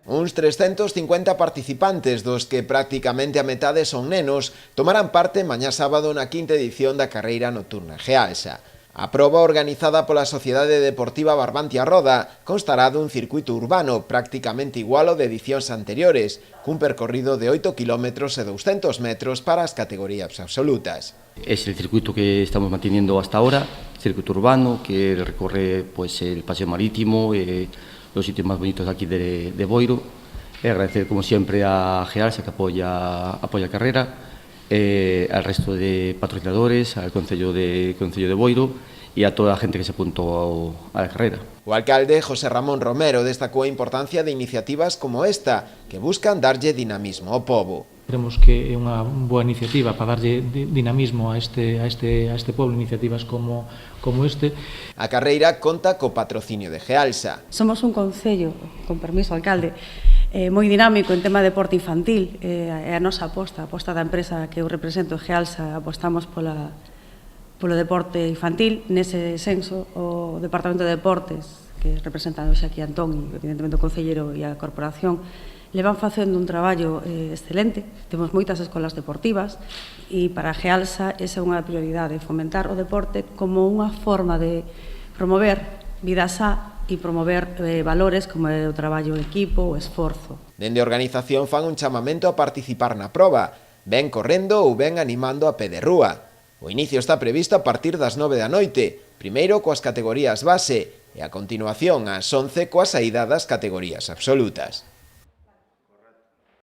Uns 350 participantes, dos que prácticamente a metade son nenos, tomarán parte mañá sábado na quinta edición da carreira nocturna Gealsa. A proba organizada pola Sociedade Deportiva Barbantia Roda constará dun circuito urbano prácticamente igual ao de edicións anteriores, cun percorrido de 8 km e 200 metros para as categorías absolutas. Es el circuito que estamos manteniendo hasta ahora, circuito urbano que recorre pues, el paseo marítimo, los sitios más bonitos aquí de Boiro. Agradecer como siempre a Gealsa que apoya a carrera, al resto de patrocinadores, al Concello de Boiro e a toda a gente que se apuntó a la carrera. O alcalde José Ramón Romero destacou a importancia de iniciativas como esta, que buscan darlle dinamismo ao pobo. Creemos que é unha boa iniciativa para darlle dinamismo a este pobo, iniciativas como este. A carreira conta co patrocinio de Gealsa. Somos un concello, con permiso, alcalde, moi dinámico en tema de deporte infantil. É a nosa aposta da empresa que eu represento, Gealsa, apostamos polo deporte infantil. Nese senso, o Departamento de Deportes, que representa hoxe aquí Antón, e evidentemente o concelleiro e a corporación, levan facendo un traballo excelente. Temos moitas escolas deportivas e para Gealsa esa é unha prioridade, fomentar o deporte como unha forma de promover vida xa e promover valores como é o traballo en equipo, o esforzo. Dende a organización fan un chamamento a participar na proba, ben correndo ou ben animando a pé de rúa. O inicio está previsto a partir das 9 da noite, primeiro coas categorías base e a continuación ás 11 coa saída das categorías absolutas.